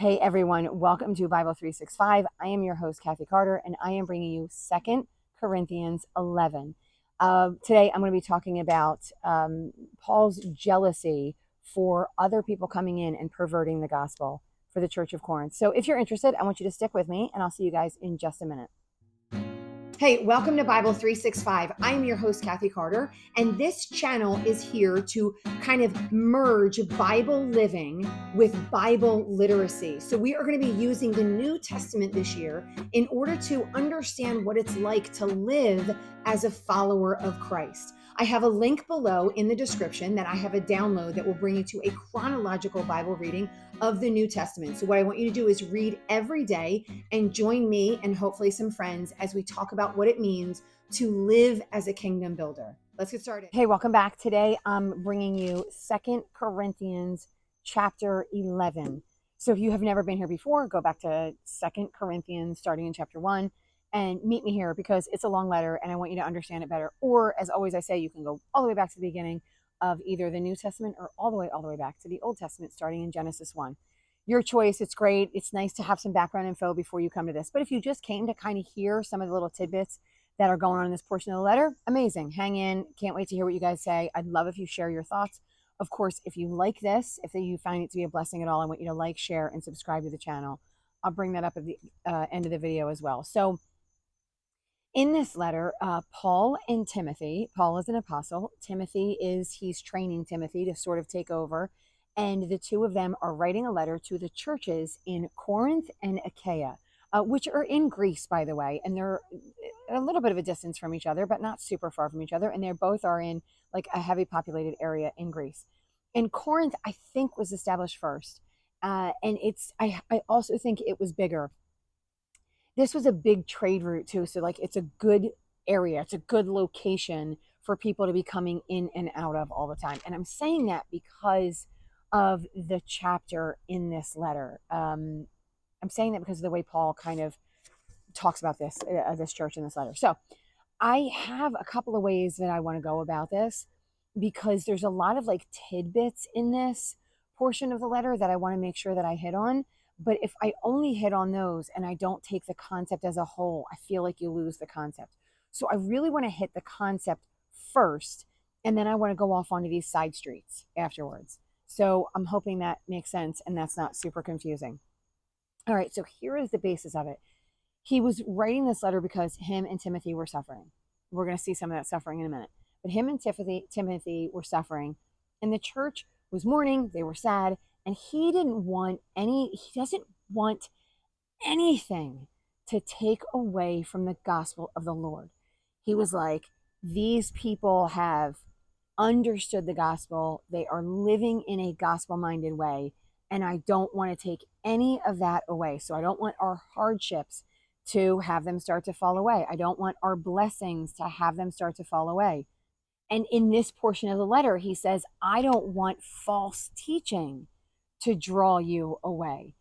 Hey everyone, welcome to Bible 365. I am your host, Kathy Carter, and I am bringing you 2 Corinthians 11. Today I'm going to be talking about Paul's jealousy for other people coming in and perverting the gospel for the Church of Corinth. So if you're interested, I want you to stick with me, and I'll see you guys in just a minute. Hey, welcome to Bible 365. I'm your host, Kathy Carter, and this channel is here to kind of merge Bible living with Bible literacy. So we are going to be using the New Testament this year in order to understand what it's like to live as a follower of Christ. I have a link below in the description that I have a download that will bring you to a chronological Bible reading of the New Testament. So what I want you to do is read every day and join me and hopefully some friends as we talk about what it means to live as a kingdom builder. Let's get started. Hey, welcome back. Today I'm bringing you 2 Corinthians chapter 11. So if you have never been here before, go back to 2 Corinthians starting in chapter 1 and meet me here because it's a long letter and I want you to understand it better. Or as always I say, you can go all the way back to the beginning of either the New Testament or all the way back to the Old Testament starting in Genesis 1. Your choice. It's great. It's nice to have some background info before you come to this. But if you just came to kind of hear some of the little tidbits that are going on in this portion of the letter, amazing. Hang in. Can't wait to hear what you guys say. I'd love if you share your thoughts. Of course, if you like this, if you find it to be a blessing at all, I want you to like, share, and subscribe to the channel. I'll bring that up at the end of the video as well. So in this letter, Paul and Timothy, Paul is an apostle. He's training Timothy to sort of take over. And the two of them are writing a letter to the churches in Corinth and Achaia, which are in Greece, by the way. And they're a little bit of a distance from each other, but not super far from each other. And they both are in like a heavy populated area in Greece. And Corinth, I think, was established first. And I also think it was bigger. This was a big trade route too. So like it's a good area. It's a good location for people to be coming in and out of all the time. And I'm saying that because of the chapter in this letter. I'm saying that because of the way Paul kind of talks about this church in this letter. So I have a couple of ways that I want to go about this because there's a lot of like tidbits in this portion of the letter that I want to make sure that I hit on. But if I only hit on those and I don't take the concept as a whole, I feel like you lose the concept. So I really want to hit the concept first, and then I want to go off onto these side streets afterwards. So I'm hoping that makes sense and that's not super confusing. All right, so here is the basis of it. He was writing this letter because him and Timothy were suffering. We're going to see some of that suffering in a minute. But him and Timothy were suffering, and the church was mourning. They were sad. And he doesn't want anything to take away from the gospel of the Lord. He was like, these people have understood the gospel. They are living in a gospel-minded way. And I don't want to take any of that away. So I don't want our hardships to have them start to fall away. I don't want our blessings to have them start to fall away. And in this portion of the letter, he says, I don't want false teaching to draw you away.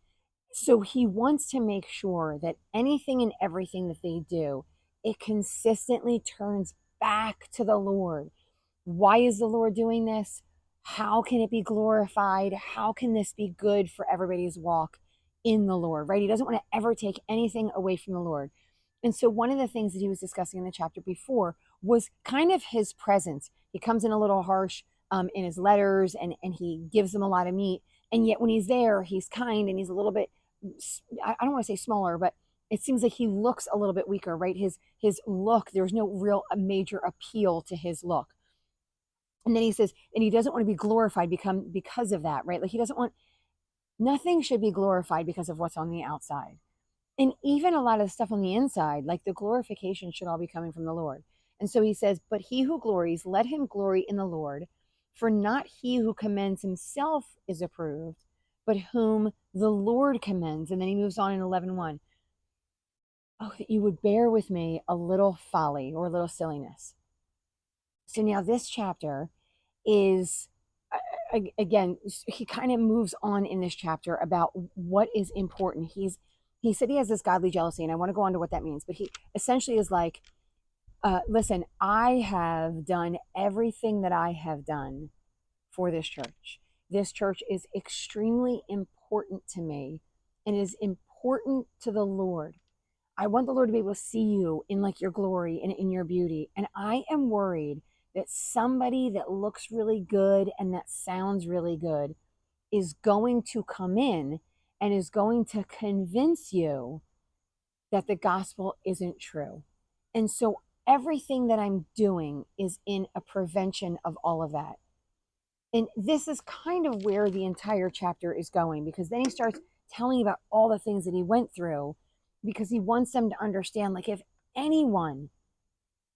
So he wants to make sure that anything and everything that they do, it consistently turns back to the Lord. Why is the Lord doing this? How can it be glorified? How can this be good for everybody's walk in the Lord, right? He doesn't want to ever take anything away from the Lord. And so one of the things that he was discussing in the chapter before was kind of his presence. He comes in a little harsh in his letters and he gives them a lot of meat. And yet when he's there, he's kind and he's a little bit, I don't want to say smaller, but it seems like he looks a little bit weaker, right? His look, there's no real major appeal to his look. And then he says, and he doesn't want to be glorified because of that, right? Like nothing should be glorified because of what's on the outside. And even a lot of the stuff on the inside, like the glorification should all be coming from the Lord. And so he says, but he who glories, let him glory in the Lord. For not he who commends himself is approved, but whom the Lord commends. And then he moves on in 11:1. Oh, that you would bear with me a little folly or a little silliness. So now this chapter is, again, he kind of moves on in this chapter about what is important. He said he has this godly jealousy, and I want to go on to what that means. But he essentially is like, listen, I have done everything that I have done for this church. This church is extremely important to me. and it is important to the Lord. I want the Lord to be able to see you in like your glory and in your beauty. And I am worried that somebody that looks really good and that sounds really good is going to come in and is going to convince you that the gospel isn't true. And so everything that I'm doing is in a prevention of all of that. And this is kind of where the entire chapter is going, because then he starts telling about all the things that he went through, because he wants them to understand, like, anyone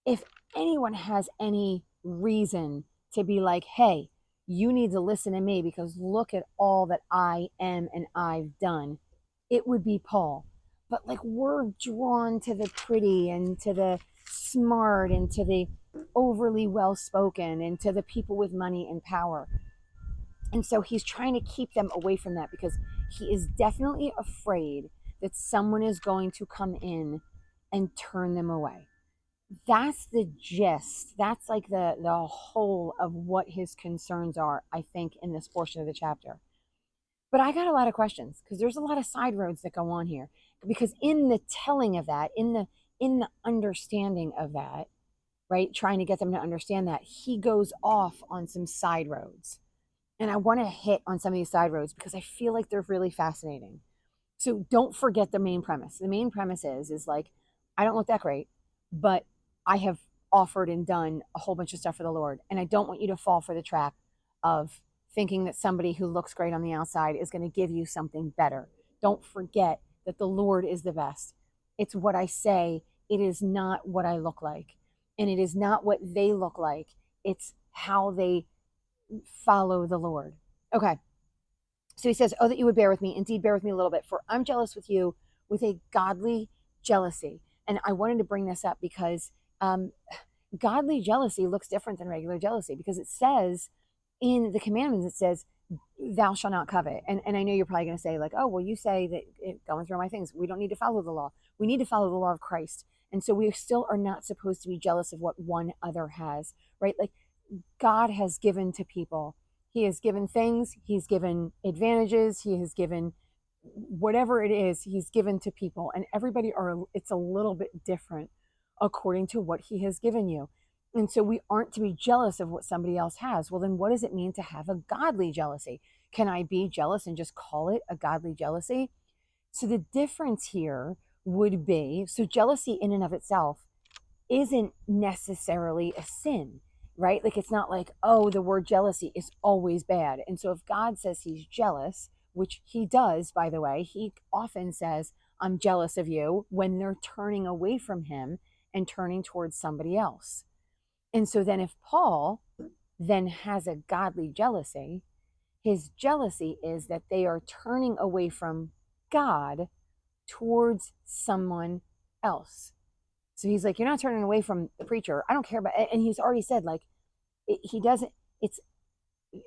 if anyone has any reason to be like, hey, you need to listen to me because look at all that I am and I've done, it would be Paul. But like, we're drawn to the pretty and to the smart and to the overly well spoken and to the people with money and power. And so he's trying to keep them away from that, because he is definitely afraid that someone is going to come in and turn them away. That's the gist. That's like the whole of what his concerns are, I think, in this portion of the chapter. But I got a lot of questions, because there's a lot of side roads that go on here. Because in the telling of that, in the understanding of that, right, trying to get them to understand that, he goes off on some side roads. And I want to hit on some of these side roads because I feel like they're really fascinating. So don't forget the main premise. The main premise is like, I don't look that great, but I have offered and done a whole bunch of stuff for the Lord. And I don't want you to fall for the trap of thinking that somebody who looks great on the outside is going to give you something better. Don't forget that the Lord is the best. It's what I say. It is not what I look like. And it is not what they look like. It's how they follow the Lord. Okay. So he says, oh, that you would bear with me. Indeed, bear with me a little bit, for I'm jealous with you with a godly jealousy. And I wanted to bring this up because godly jealousy looks different than regular jealousy, because it says in the commandments, it says, thou shalt not covet. And I know you're probably going to say, like, oh, well, you say that going through my things, we don't need to follow the law. We need to follow the law of Christ. And so we still are not supposed to be jealous of what one other has, right? Like, God has given to people. He has given things, he's given advantages, he has given whatever it is, he's given to people. And everybody it's a little bit different according to what he has given you. And so we aren't to be jealous of what somebody else has. Well, then what does it mean to have a godly jealousy? Can I be jealous and just call it a godly jealousy? So the difference here would be, so jealousy in and of itself isn't necessarily a sin, right? Like, it's not like, oh, the word jealousy is always bad. And so if God says he's jealous, which he does, by the way, he often says, I'm jealous of you, when they're turning away from him and turning towards somebody else. And so then if Paul then has a godly jealousy, his jealousy is that they are turning away from God towards someone else. So he's like, you're not turning away from the preacher. I don't care about it. And he's already said, like, he doesn't, it's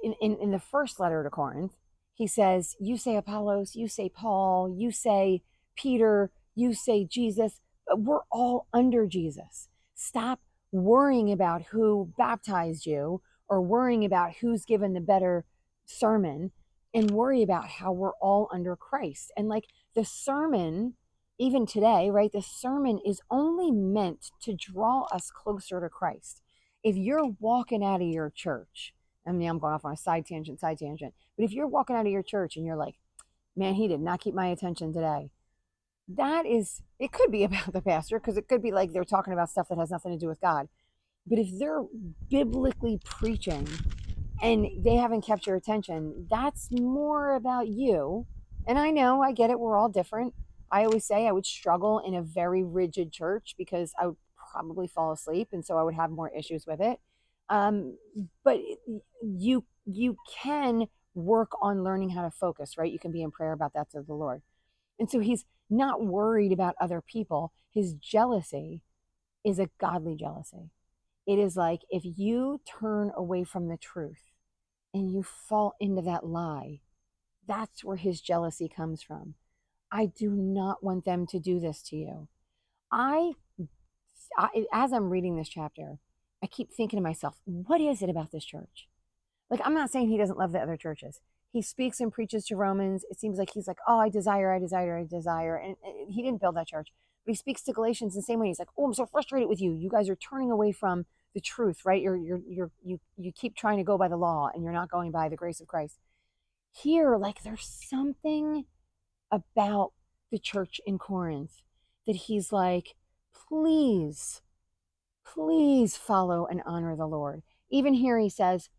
in the first letter to Corinth, he says, you say Apollos, you say Paul, you say Peter, you say Jesus, but we're all under Jesus. Stop worrying about who baptized you or worrying about who's given the better sermon, and worry about how we're all under Christ. And like, the sermon, even today, right? The sermon is only meant to draw us closer to Christ. If you're walking out of your church, I mean, I'm going off on a side tangent, but if you're walking out of your church and you're like, man, he did not keep my attention today, it could be about the pastor, because it could be like they're talking about stuff that has nothing to do with God. But if they're biblically preaching and they haven't kept your attention, that's more about you. And I know, I get it, we're all different. I always say I would struggle in a very rigid church because I would probably fall asleep, and so I would have more issues with it. But you can work on learning how to focus, right? You can be in prayer about that to the Lord. And so he's not worried about other people. His jealousy is a godly jealousy. It is like, if you turn away from the truth and you fall into that lie, that's where his jealousy comes from. I do not want them to do this to you. As I'm reading this chapter, I keep thinking to myself, what is it about this church? Like, I'm not saying he doesn't love the other churches. he speaks and preaches to Romans. It seems like he's like, oh, I desire. And he didn't build that church. But he speaks to Galatians the same way. He's like, oh, I'm so frustrated with you. You guys are turning away from the truth, right? You keep trying to go by the law and you're not going by the grace of Christ. Here, like there's something about the church in Corinth that he's like, please, please follow and honor the Lord. Even here he says,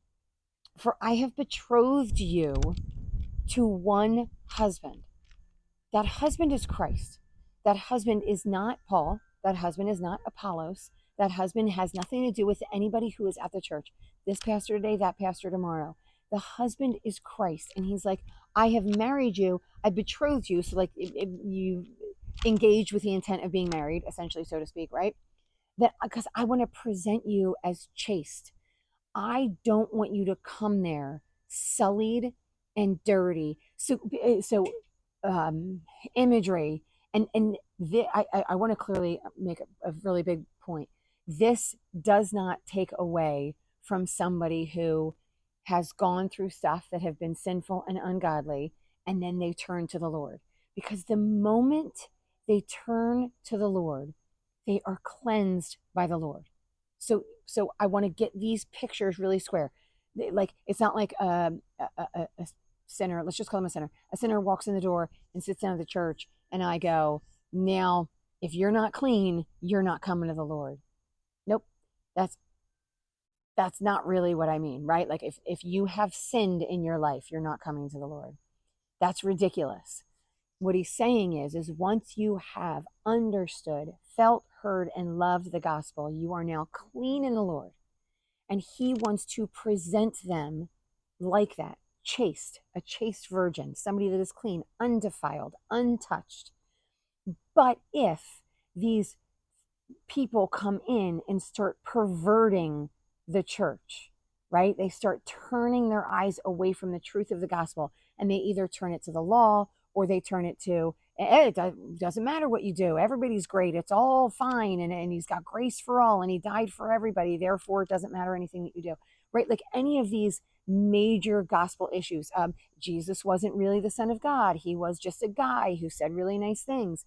for I have betrothed you to one husband. That husband is Christ. That husband is not Paul. That husband is not Apollos. That husband has nothing to do with anybody who is at the church. This pastor today, that pastor tomorrow. The husband is Christ. And he's like, I have married you. I betrothed you. So like you engage with the intent of being married, essentially, so to speak, right? That because I want to present you as chaste. I don't want you to come there sullied and dirty. So imagery I want to clearly make a really big point. This does not take away from somebody who has gone through stuff that have been sinful and ungodly, and then they turn to the Lord. Because the moment they turn to the Lord, they are cleansed by the Lord. So I want to get these pictures really square. Like it's not like a sinner. Let's just call him a sinner. A sinner walks in the door and sits down at the church, and I go, now, if you're not clean, you're not coming to the Lord. Nope, that's not really what I mean, right? Like if you have sinned in your life, you're not coming to the Lord. That's ridiculous. What he's saying is once you have understood, felt, heard, and loved the gospel, you are now clean in the Lord. And he wants to present them like that, chaste, a chaste virgin, somebody that is clean, undefiled, untouched. But if these people come in and start perverting the church, right? They start turning their eyes away from the truth of the gospel, and they either turn it to the law or they turn it to, it doesn't matter what you do. Everybody's great. It's all fine. And he's got grace for all, and he died for everybody. Therefore, it doesn't matter anything that you do, right? Like any of these major gospel issues. Jesus wasn't really the Son of God. He was just a guy who said really nice things.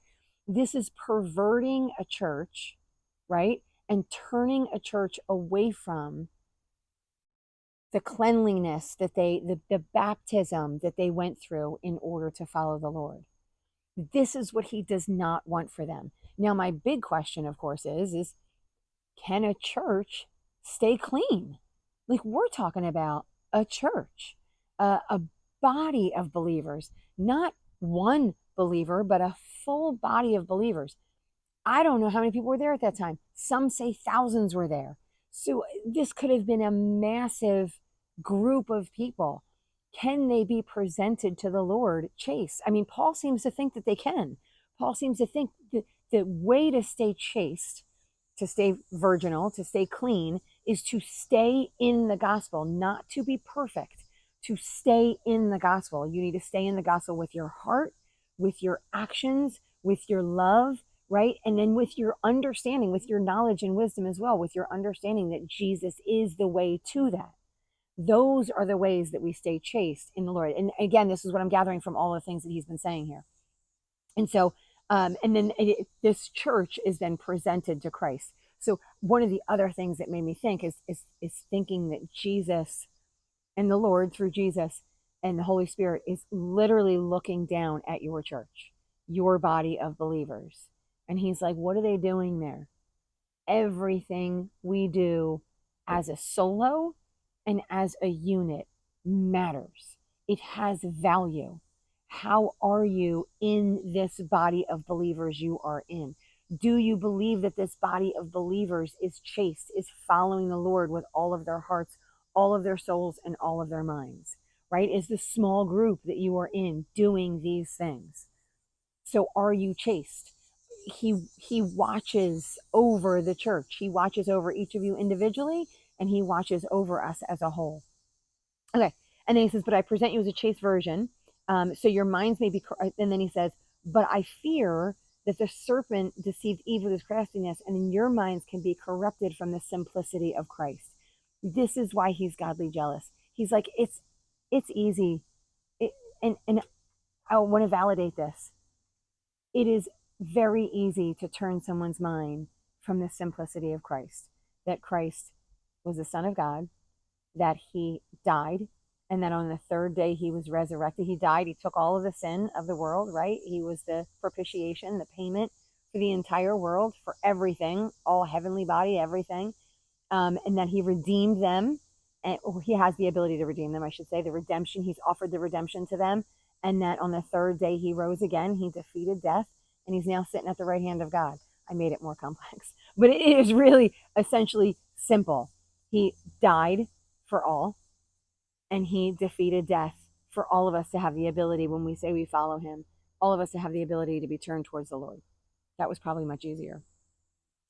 This is perverting a church, right? And turning a church away from the cleanliness that the baptism that they went through in order to follow the Lord. This is what he does not want for them. Now, my big question, of course, is can a church stay clean? Like we're talking about a church, a body of believers, not one believer, but a full body of believers. I don't know how many people were there at that time. Some say thousands were there. So this could have been a massive group of people. Can they be presented to the Lord chaste? I mean, Paul seems to think that they can. Paul seems to think that the way to stay chaste, to stay virginal, to stay clean, is to stay in the gospel, not to be perfect, to stay in the gospel. You need to stay in the gospel with your heart, with your actions, with your love, right? And then with your understanding, with your knowledge and wisdom as well, with your understanding that Jesus is the way to that. Those are the ways that we stay chaste in the Lord. And again, this is what I'm gathering from all the things that he's been saying here. And so, and then this church is then presented to Christ. So one of the other things that made me think is thinking that Jesus and the Lord through Jesus and the Holy Spirit is literally looking down at your church, your body of believers. And he's like, what are they doing there? Everything we do as a solo and as a unit matters. It has value. How are you in this body of believers you are in? Do you believe that this body of believers is chaste, is following the Lord with all of their hearts, all of their souls, and all of their minds, right? Is the small group that you are in doing these things? So are you chaste? He watches over the church. He watches over each of you individually, and he watches over us as a whole. Okay. And then he says, but I present you as a chaste virgin. So your minds may be, and then he says, but I fear that the serpent deceived Eve with his craftiness, and then your minds can be corrupted from the simplicity of Christ. This is why he's godly jealous. He's like, it's easy And I want to validate this. It is very easy to turn someone's mind from the simplicity of Christ, that Christ was the Son of God, that he died, and that on the third day he was resurrected. He died, he took all of the sin of the world, right? He was the propitiation, the payment for the entire world, for everything, all heavenly body, everything. And that he redeemed them, and he has the ability to redeem them, I should say, the redemption. He's offered the redemption to them, and that on the third day he rose again. He defeated death, and he's now sitting at the right hand of God. I made it more complex, but it is really essentially simple. He died for all, and he defeated death for all of us to have the ability, when we say we follow him, all of us to have the ability to be turned towards the Lord. That was probably much easier.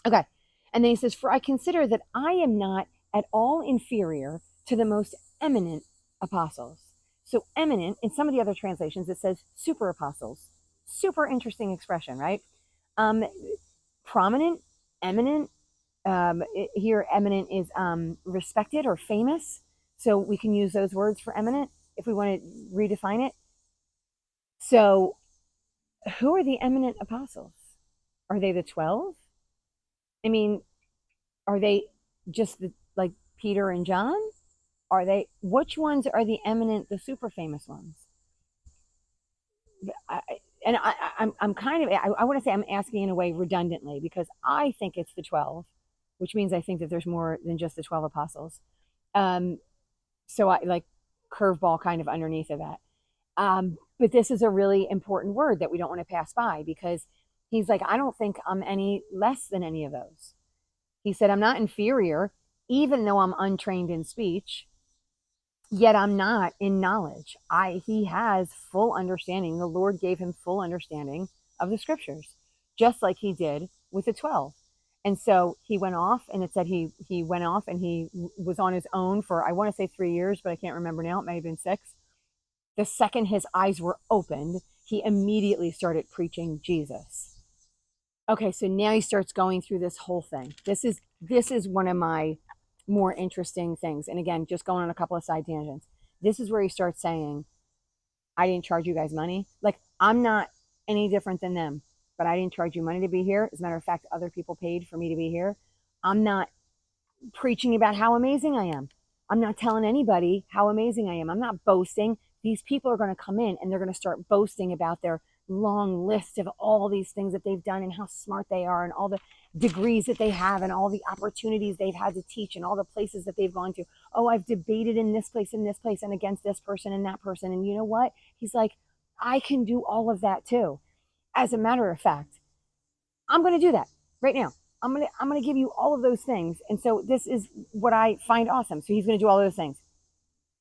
Okay. And then he says, for I consider that I am not at all inferior to the most eminent apostles. So eminent, in some of the other translations, it says super apostles. Super interesting expression, right? Prominent, eminent. Here, eminent is respected or famous. So we can use those words for eminent if we want to redefine it. So who are the eminent apostles? Are they the 12? I mean, are they just like Peter and John? Are they, which ones are the eminent, the super famous ones? I'm kind of, I want to say I'm asking in a way redundantly, because I think it's the 12, which means I think that there's more than just the 12 apostles. So I like curveball kind of underneath of that. But this is a really important word that we don't want to pass by, because he's like, I don't think I'm any less than any of those. He said, I'm not inferior, even though I'm untrained in speech, yet I'm not in knowledge. He has full understanding. The Lord gave him full understanding of the scriptures, just like he did with the 12. And so he went off, and it said he went off and he was on his own for, I want to say 3 years, but I can't remember now. It may have been 6. The second his eyes were opened, he immediately started preaching Jesus. Okay, so now he starts going through this whole thing. This is one of my more interesting things. And again, just going on a couple of side tangents. This is where he starts saying, I didn't charge you guys money. Like, I'm not any different than them, but I didn't charge you money to be here. As a matter of fact, other people paid for me to be here. I'm not preaching about how amazing I am. I'm not telling anybody how amazing I am. I'm not boasting. These people are going to come in and they're going to start boasting about their long list of all these things that they've done and how smart they are and all the degrees that they have and all the opportunities they've had to teach and all the places that they've gone to. Oh, I've debated in this place and against this person and that person. And you know what? He's like, I can do all of that too. As a matter of fact, I'm going to do that right now. I'm going to give you all of those things. And so this is what I find awesome. So he's going to do all of those things.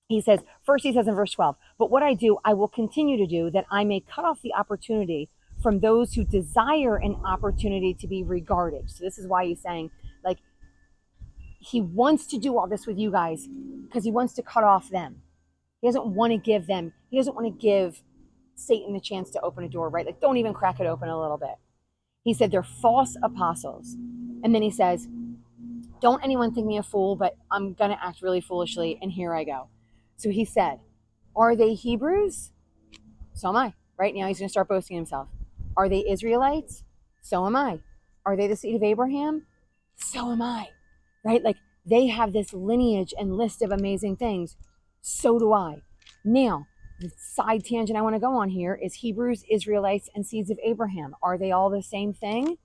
He says, first he says in verse 12, but what I do, I will continue to do, that I may cut off the opportunity from those who desire an opportunity to be regarded. So this is why he's saying, like, he wants to do all this with you guys because he wants to cut off them. He doesn't want to give them, he doesn't want to give Satan the chance to open a door, right? Like, don't even crack it open a little bit. He said they're false apostles. And then he says, don't anyone think me a fool, but I'm going to act really foolishly. And here I go. So he said, are they Hebrews? So am I. Right now he's going to start boasting himself. Are they Israelites? So am I. Are they the seed of Abraham? So am I. Right? Like, they have this lineage and list of amazing things. So do I. Now, the side tangent I want to go on here is Hebrews, Israelites, and seeds of Abraham. Are they all the same thing?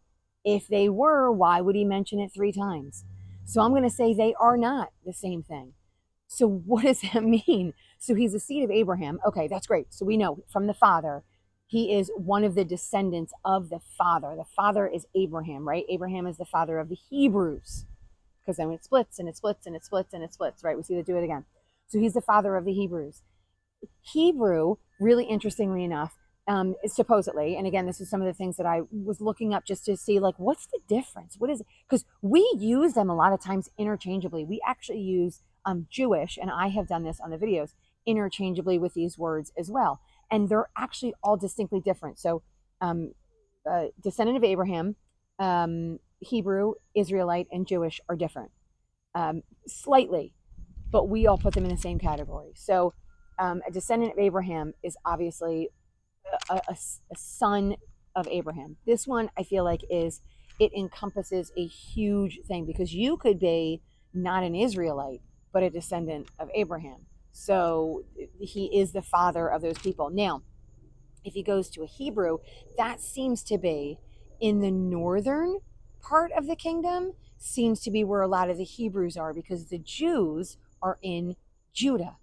If they were, why would he mention it 3 times? So I'm going to say they are not the same thing. So what does that mean? So he's a seed of Abraham. Okay, that's great. So we know from the father, he is one of the descendants of the father. The father is Abraham, right? Abraham is the father of the Hebrews, because then it splits and it splits and it splits and it splits, right? We see that do it again. So he's the father of the Hebrews. Hebrew, really interestingly enough, supposedly, and again, this is some of the things that I was looking up just to see, like, what's the difference? What is it? Because we use them a lot of times interchangeably. We actually use Jewish, and I have done this on the videos, interchangeably with these words as well. And they're actually all distinctly different. So descendant of Abraham, Hebrew, Israelite, and Jewish are different slightly, but we all put them in the same category. So A descendant of Abraham is obviously a son of Abraham. This one I feel like it encompasses a huge thing, because you could be not an Israelite, but a descendant of Abraham. So he is the father of those people. Now, if he goes to a Hebrew, that seems to be in the northern part of the kingdom, seems to be where a lot of the Hebrews are, because the Jews are in Judah,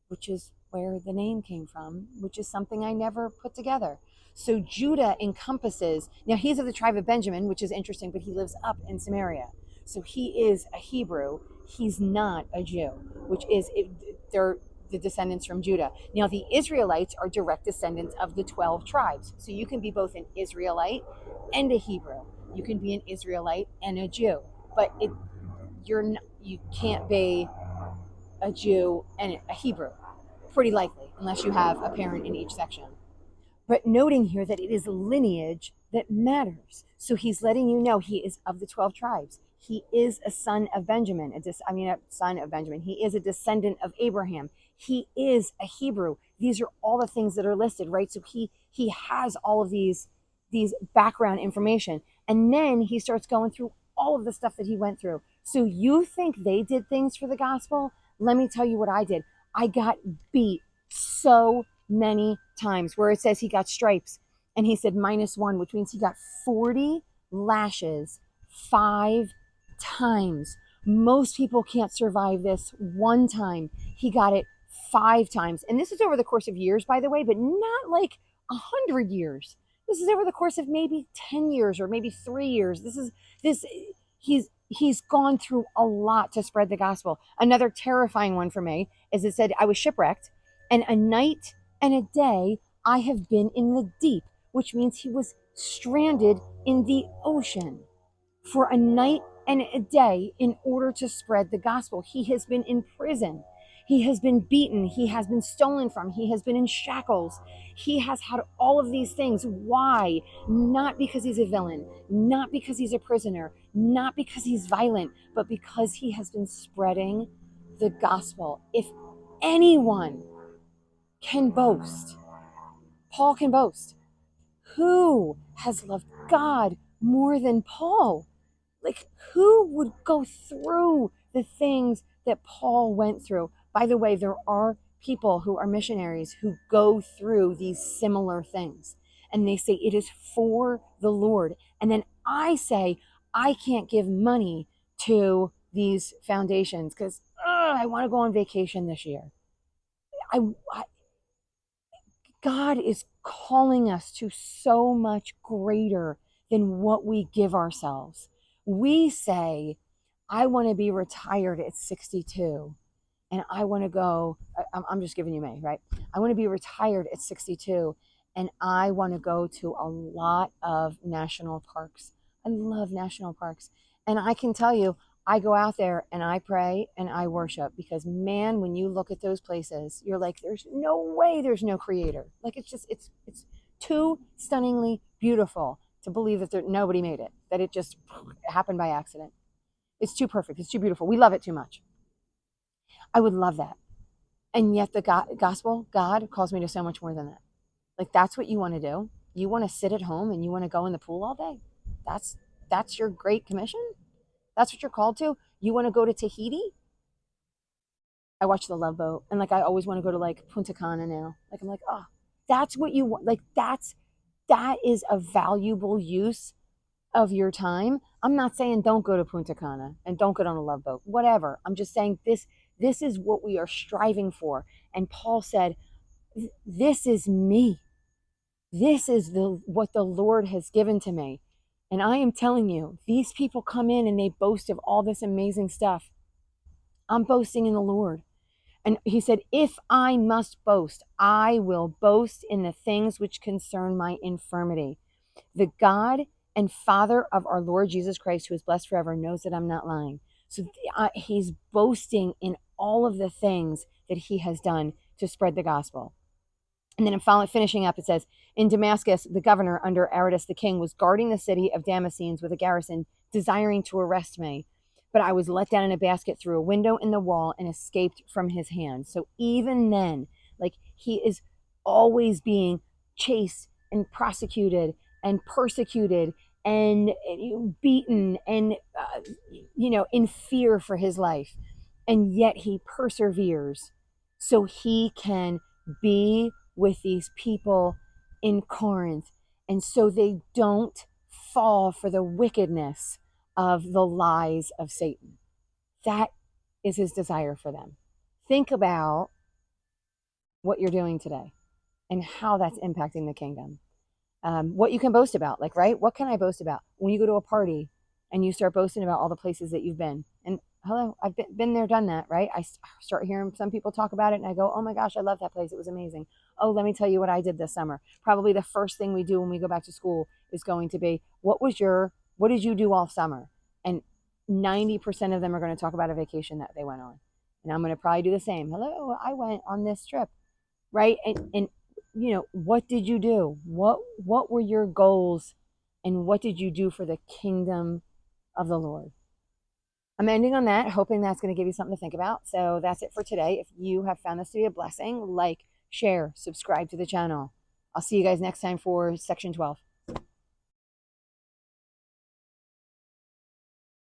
which is where the name came from, which is something I never put together. So Judah encompasses, now he's of the tribe of Benjamin, which is interesting, but he lives up in Samaria. So he is a Hebrew. He's not a Jew, which is, they're the descendants from Judah. Now, the Israelites are direct descendants of the 12 tribes. So you can be both an Israelite and a Hebrew. You can be an Israelite and a Jew, but you can't be a Jew and a Hebrew, pretty likely, unless you have a parent in each section. But noting here that it is lineage that matters. So he's letting you know he is of the 12 tribes. He is a son of Benjamin, a son of Benjamin. He is a descendant of Abraham. He is a Hebrew. These are all the things that are listed, right? So he has all of these background information. And then he starts going through all of the stuff that he went through. So you think they did things for the gospel? Let me tell you what I did. I got beat so many times, where it says he got stripes and he said -1, which means he got 40 lashes 5 times. Most people can't survive this one time. He got it 5 times. And this is over the course of years, by the way, but not like 100 years. This is over the course of maybe 10 years or maybe 3 years. He's gone through a lot to spread the gospel. Another terrifying one for me is, it said, I was shipwrecked, and a night and a day I have been in the deep, which means he was stranded in the ocean for a night and a day in order to spread the gospel. He has been in prison. He has been beaten. He has been stolen from. He has been in shackles. He has had all of these things. Why? Not because he's a villain, not because he's a prisoner, not because he's violent, but because he has been spreading the gospel. If anyone can boast, Paul can boast. Who has loved God more than Paul? Like, who would go through the things that Paul went through? By the way, there are people who are missionaries who go through these similar things, and they say it is for the Lord. And then I say, I can't give money to these foundations because I want to go on vacation this year. I God is calling us to so much greater than what we give ourselves. We say, I want to be retired at 62 and I want to go, I'm just giving you me, right? I want to be retired at 62 and I want to go to a lot of national parks. I love national parks. And I can tell you, I go out there and I pray and I worship, because man, when you look at those places, you're like, there's no way there's no creator. Like, it's too stunningly beautiful to believe that nobody made it, that it just happened by accident. It's too perfect. It's too beautiful. We love it too much. I would love that. And yet the gospel, God calls me to so much more than that. Like, that's what you want to do. You want to sit at home and you want to go in the pool all day. That's your great commission. That's what you're called to. You want to go to Tahiti? I watch The Love Boat, and like, I always want to go to like Punta Cana now. Like, I'm like, oh, that's what you want. Like, that is a valuable use of your time. I'm not saying don't go to Punta Cana and don't get on a Love Boat, whatever. I'm just saying this is what we are striving for. And Paul said, this is me. This is what the Lord has given to me. And I am telling you, these people come in and they boast of all this amazing stuff. I'm boasting in the Lord. And he said, if I must boast, I will boast in the things which concern my infirmity. The God and Father of our Lord Jesus Christ, who is blessed forever, knows that I'm not lying. So he's boasting in all of the things that he has done to spread the gospel. And then I'm finishing up, it says, in Damascus, the governor under Aretas the king was guarding the city of Damascene with a garrison, desiring to arrest me. But I was let down in a basket through a window in the wall and escaped from his hand. So even then, Like he is always being chased and prosecuted and persecuted and beaten and in fear for his life, and yet he perseveres so he can be with these people in Corinth, and so they don't fall for the wickedness of the lies of Satan. That is his desire for them. Think about what you're doing today and how that's impacting the kingdom. What you can boast about, like, right? What can I boast about? When you go to a party and you start boasting about all the places that you've been, and hello, I've been there, done that, right? I start hearing some people talk about it and I go, oh my gosh, I love that place. It was amazing. Oh, let me tell you what I did this summer. Probably the first thing we do when we go back to school is going to be, what did you do all summer? And 90% of them are going to talk about a vacation that they went on. And I'm going to probably do the same. Hello, I went on this trip, right? And what did you do? What were your goals, and what did you do for the kingdom of the Lord? I'm ending on that, hoping that's going to give you something to think about. So that's it for today. If you have found this to be a blessing, like, share, subscribe to the channel. I'll see you guys next time for section 12.